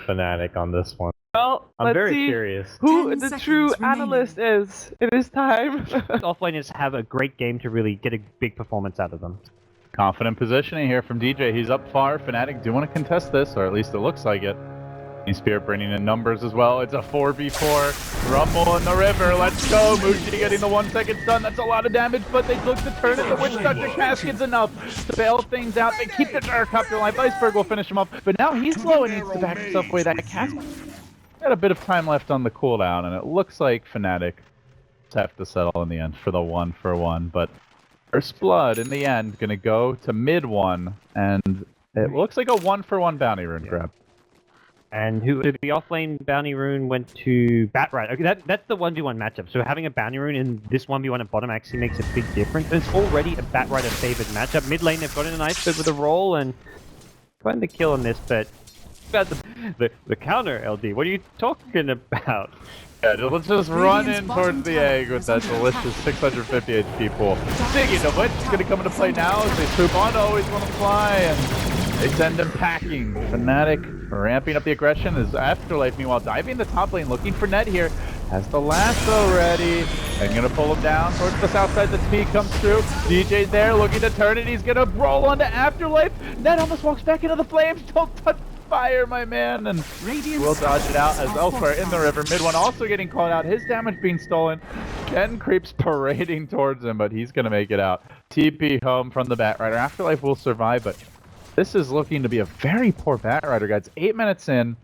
Fnatic on this one. Well, I'm let's very see curious. who 10 the seconds true remaining. analyst is. It is time. Offlaners have a great game to really get a big performance out of them. Confident positioning here from DJ. He's up far. Fnatic do want to contest this, or at least it looks like it. Spirit bringing in numbers as well. It's a 4v4. Rumble in the river. Let's go. Mushi getting the 1 second stun. That's a lot of damage, but they look to turn it. The Witch Doctor Casket's enough to bail things out. They keep the Gyrocopter alive. Iceberg will finish him up, but now he's low and needs to back himself away. That Casket got a bit of time left on the cooldown, and it looks like Fnatic have to settle in the end for the 1-for-1, but First Blood in the end gonna go to mid one, and it looks like a 1-for-1 bounty rune grab. And who the offlane bounty rune went to Batrider. Okay, that's the 1v1 matchup. So having a bounty rune in this 1v1 at bottom actually makes a big difference. And it's already a Batrider favored matchup. Mid lane they've got in an Iceberg with a roll and find the kill on this, but about the counter, LD. What are you talking about? Yeah, let's just run in towards the egg with that delicious 650 HP pool. Speaking of which, it's going to come into play now as they swoop on to always want to fly, and they send him packing. Fnatic ramping up the aggression as Afterlife, meanwhile, diving the top lane, looking for Net here. Has the lasso ready, and gonna pull him down towards the south side. The speed comes through. DJ's there, looking to turn it. He's gonna roll onto Afterlife. Net almost walks back into the flames. Don't touch fire, my man, and we'll dodge it out as elsewhere in the river. Mid one also getting called out. His damage being stolen. Ken creeps parading towards him, but he's gonna make it out. TP home from the Batrider. Afterlife will survive, but this is looking to be a very poor Batrider, guys. 8 minutes in.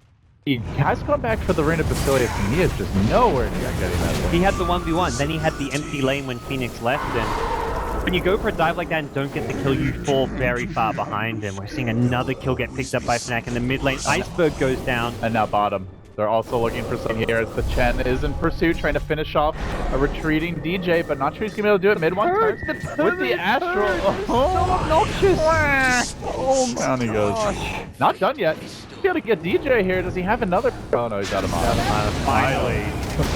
He has come back for the Reign of Basilius, and he is just nowhere near getting that one. He had the 1v1, then he had the empty lane when Phoenix left, and when you go for a dive like that and don't get the kill, you fall very far behind him. We're seeing another kill get picked up by Fnatic in the mid lane. Iceberg goes down. And now bottom. They're also looking for some here as the Chen is in pursuit, trying to finish off a retreating DJ, but not sure he's going to be able to do it. Mid one turns with the Astral. Oh, Obnoxious! oh, down he goes. Not done yet. Be able to get DJ here. Does he have another? Oh no, he's out of mana. Finally.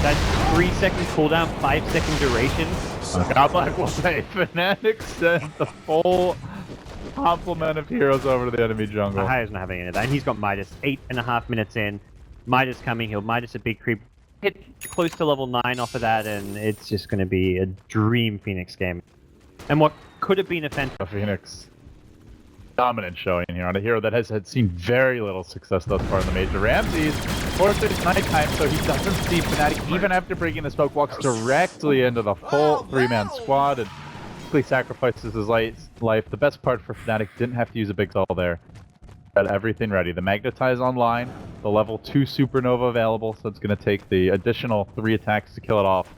That's 3 second cooldown, 5 second duration. Cumback will say Fnatic sent the full complement of heroes over to the enemy jungle. SHANGHAI isn't having any of that, and he's got Midas 8.5 minutes in. Midas coming, he'll Midas a big creep, hit close to level 9 off of that, and it's just going to be a dream Phoenix game. And what could have been a fantastic Phoenix dominant showing here on a hero that has had seen very little success thus far in the major. Ramses, of course it's nighttime, so he doesn't see Fnatic even after breaking the smoke, walks directly into the full 3-man squad and quickly sacrifices his life. The best part for Fnatic, didn't have to use a big soul there. Got everything ready. The Magnetize online, the level 2 Supernova available, so it's going to take the additional 3 attacks to kill it off.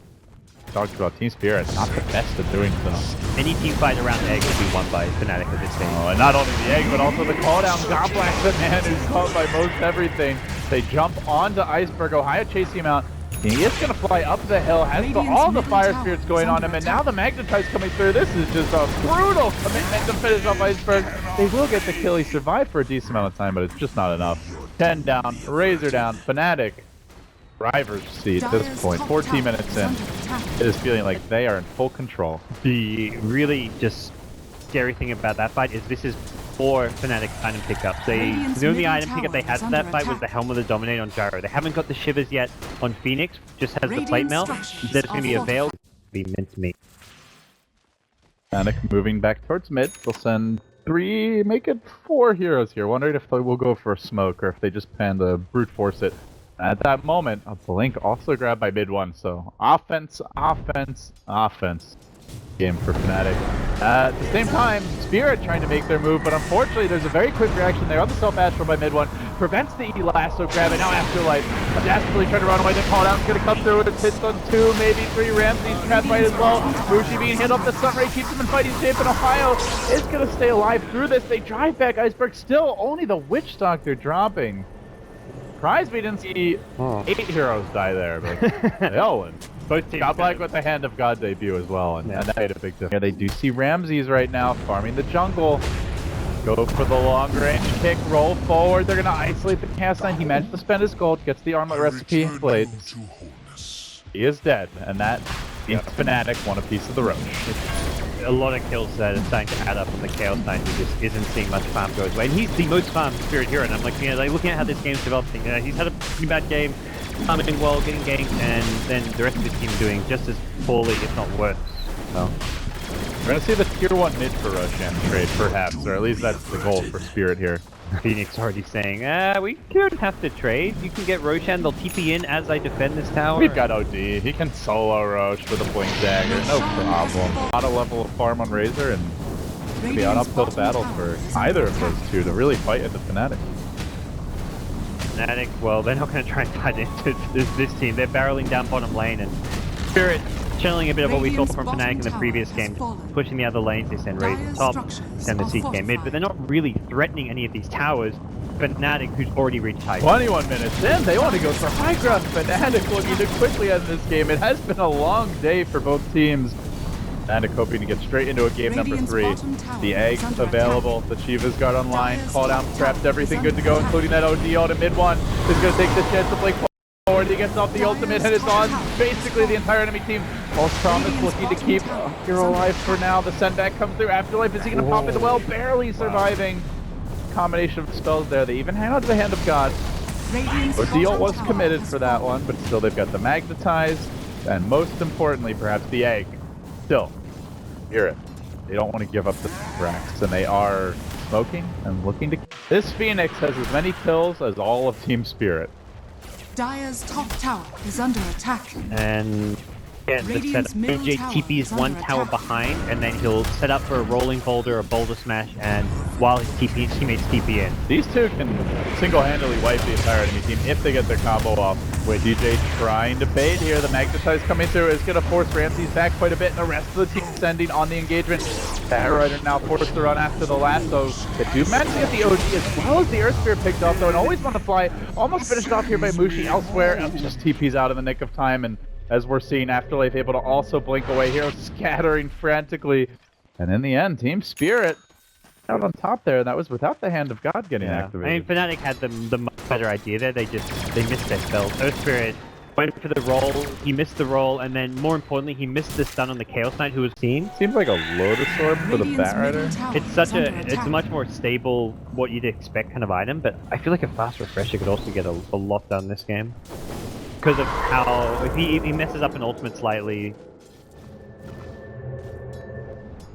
Talked about Team Spirit, not the best at doing so. Any team fight around the egg will be won by Fnatic at this stage. Oh, and not only the egg, but also the call down. Goblack, the man who's caught by most everything. They jump onto Iceberg. Ohio chasing him out. He is going to fly up the hill, has all the fire spirits going on him, and now the Magnetize coming through. This is just a brutal commitment to finish off Iceberg. They will get the kill. He survived for a decent amount of time, but it's just not enough. 10 down, Razor down, Fnatic. Driver's seat at this point, 14 minutes in. It is feeling like they are in full control. The really just scary thing about that fight is this is 4 Fnatic item pickups. The only item pickup they had for that fight was the Helm of the Dominator on Gyro. They haven't got the Shivers yet on Phoenix, just has the Plate Mail. Instead it's going to be a Veil. Be mincemeat. Fnatic moving back towards mid. They'll send 3, make it 4 heroes here. Wondering if they will go for a smoke or if they just plan to brute force it. At that moment, a blink also grabbed by mid one, so offense, offense, offense. Game for Fnatic. At the same time, Spirit trying to make their move, but unfortunately there's a very quick reaction there on the self-astral by mid one. Prevents the lasso grab, and now Afterlife desperately trying to run away. The call down is going to come through. It hits on 2, maybe 3. Ramses trapped right as well. Mushi being hit up. The Sun Ray keeps him in fighting shape, and Ohio is going to stay alive through this. They drive back Iceberg. Still only the Witch Doctor dropping. Surprised we didn't see 8 heroes die there, but they'll win. Both teams Goblack with the Hand of God debut as well, and that made a big difference. Yeah, they do see Ramses right now farming the jungle. Go for the long range kick, roll forward. They're going to isolate the cast line. He managed to spend his gold, gets the armlet recipe in blades. He is dead, and that means Fnatic won a piece of the roach. a lot of kills that are starting to add up on the Chaos Knight, who just isn't seeing much farm go his way. And he's the most farmed Spirit hero, and I'm like, like looking at how this game's developing, he's had a pretty bad game, farming well, getting ganked, and then the rest of his team doing just as poorly, if not worse. So we're gonna see the tier 1 mid for Roshan trade, perhaps, or at least that's the goal for Spirit here. Phoenix already saying, we don't have to trade. You can get Roshan, they'll TP in as I defend this tower. We've got OD. He can solo Rosh with a Blink Dagger, no problem. Not a level of farm on Razor, and it'll be an uphill battle for either of those two to really fight at the Fnatic. Fnatic, well, they're not going to try and fight into this team. They're barreling down bottom lane, and Spirit channeling a bit of what we saw from Fnatic in the previous game, pushing the other lanes. They send Razor top, send the Seek game mid, but they're not really threatening any of these towers. Fnatic, who's already reached high. 21 minutes in, they want to go for high ground. Fnatic looking to quickly end this game. It has been a long day for both teams. Fnatic hoping to get straight into a game number 3. The egg available, the Shiva's guard online, call down, trapped, everything good to go, including that OD ult in mid 1. Is going to take this chance to Blake forward. He gets off the ultimate and it's on basically the entire enemy team. False Promise looking to keep Hero alive for now. The sendback comes through. Afterlife, is he going to pop in the well? Barely surviving. Combination of spells there. They even hang on to the Hand of God. Ordeal was committed for that one, but still they've got the Magnetize, and most importantly, perhaps the egg. Still, hear it. They don't want to give up the Rax, and they are smoking and looking to... This Phoenix has as many kills as all of Team Spirit. Dire's top tower is under attack. And yeah, the setup. OJ TP's one tower behind, and then he'll set up for a rolling boulder, a boulder smash, and while his teammates TP in. These two can single-handedly wipe the entire enemy team if they get their combo off. With DJ trying to bait here, the Magnetize coming through is going to force Ramses back quite a bit, and the rest of the team sending on the engagement. Batrider now forced to run after the lasso. The two managed to get the OG as well as the Earth Spirit picked off, though, and always want to fly. Almost finished off here by Mushi elsewhere, and just TP's out in the nick of time, and as we're seeing, Afterlife able to also blink away. Hero scattering frantically. And in the end, Team Spirit out on top there. That was without the Hand of God getting activated. I mean, Fnatic had the much better idea there. They missed their spells. Earth Spirit went for the roll. He missed the roll, and then more importantly, he missed the stun on the Chaos Knight who was seen. Seems like a Lotus Orb for the Batrider. It's a much more stable, what you'd expect kind of item, but I feel like a fast refresher could also get a lot done this game. Because of how, if he messes up an ultimate slightly.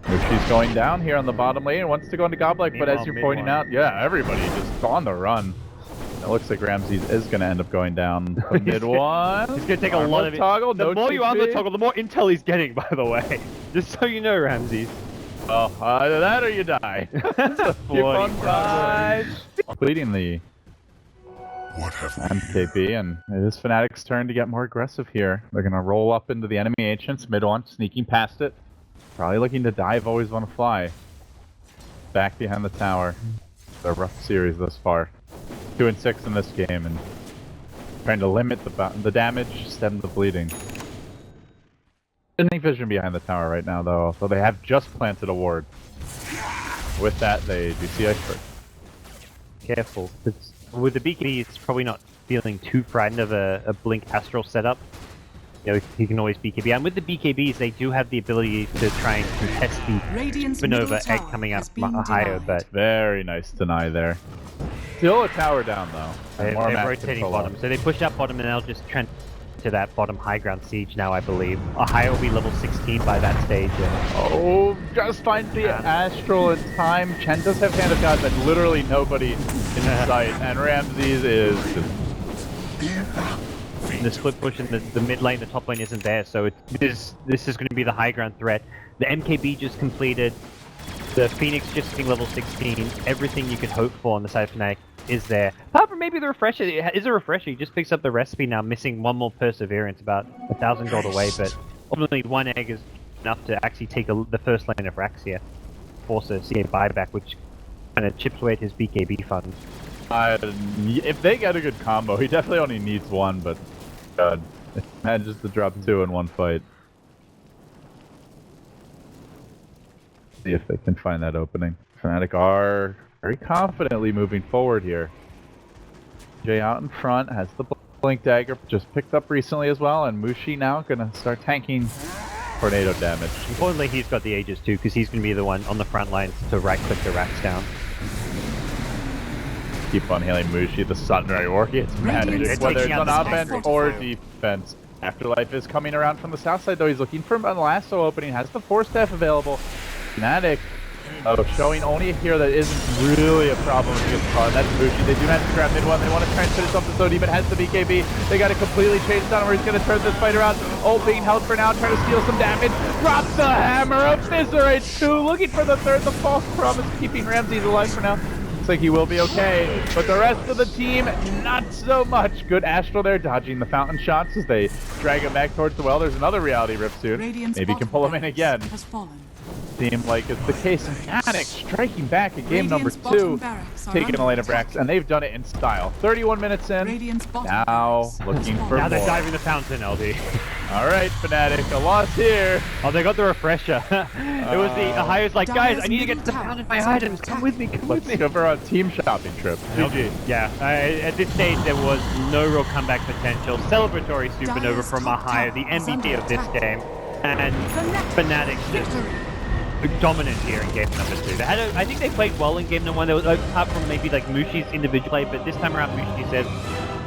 She's going down here on the bottom lane and wants to go into Godlike, but as you're pointing out, yeah, everybody just on the run. It looks like Ramses is going to end up going down the mid one. He's going to take a lot of it. Toggle, the more you armor toggle, the more intel he's getting, by the way. Just so you know, Ramses. Oh, either that or you die. Keep on die. Completing the MKB, and it is Fnatic's turn to get more aggressive here. They're going to roll up into the enemy ancients, mid one, sneaking past it. Probably looking to dive, always want to fly. Back behind the tower. It's a rough series thus far. 2-6 in this game, and trying to limit the damage, stem the bleeding. Any vision behind the tower right now, though, so they have just planted a ward. With that, they do see Iceberg. Careful. With the BKB, it's probably not feeling too frightened of a Blink Astral setup. You know, he can always BKB. And with the BKBs, they do have the ability to try and contest the Supernova egg coming up higher, but... Very nice deny there. Still a tower down, though. They're rotating bottom. So they push up bottom, and they'll just trend to that bottom high ground siege now, I believe. Ahaya will be level 16 by that stage. Oh, just find the Astral in time. Chen does have Hand of God, but literally nobody in sight. And Ramses is just... The split push in the mid lane, the top lane isn't there, so this is going to be the high ground threat. The MKB just completed. The Phoenix just hitting level 16. Everything you could hope for on the side of Fnatic is there. Apart from maybe the refresher. It is a refresher. He just picks up the recipe now, missing one more Perseverance, about 1,000 gold away, but ultimately one egg is enough to actually take the first lane of Raxia. Force a CA buyback, which kind of chips away at his BKB funds. If they get a good combo, he definitely only needs one, but God, it manages to drop 2 in one fight. See if they can find that opening. Fnatic are very confidently moving forward here. Jay out in front, has the Blink Dagger, just picked up recently as well, and Mushi now gonna start tanking tornado damage. Importantly, he's got the Aegis too, because he's going to be the one on the front lines to right-click the racks down. Keep on hailing Mushi, the Sunray Orchid. It's magic, Radiant's whether it's taking out on the offense Spectre. or defense. Afterlife is coming around from the south side, though. He's looking for a lasso opening, has the Force Staff available. Fnatic, showing only a hero that isn't really a problem against Khan. That's Mushi. They do have to grab mid one. They want to try and finish something, so Demon has the BKB. They got to completely change down where he's going to turn this fight around. Ult being held for now, trying to steal some damage. Drops the hammer, eviscerates two, looking for the third. The false promise keeping Ramses alive for now. Looks like he will be okay, but the rest of the team, not so much. Good Astral there, dodging the fountain shots as they drag him back towards the well. There's another reality rift soon. Radiant's Maybe can bottom pull him in barracks again. has fallen. Seem like it's the case. Fnatic striking back in game number Radiant's bottom 2, barracks are taking under Elena attack. Brax, and they've done it in style. 31 minutes in. Radiant's bottom Now barracks has looking fallen. for Now they're more. diving the fountain, LD. All right, Fnatic, a loss here. Oh, they got the refresher. It was the Ahai's like, guys, I need to get to the Dire's fountain, my middle items. tower Come with me, come with Let's me. go for a team shopping trip. GG. Yeah, at this stage there was no real comeback potential. Celebratory supernova Dire's from top Ahai, tower the is MVP under of this attack. game, and Fnatic just Victory. dominant here in game number 2. They had I think they played well in game number 1. There was, apart from maybe like Mushi's individual play, but this time around Mushi said,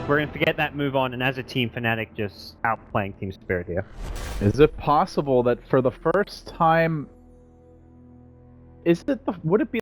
we're going to forget that, move on, and as a team, Fnatic just outplaying Team Spirit here. Is it possible that for the first time, would it be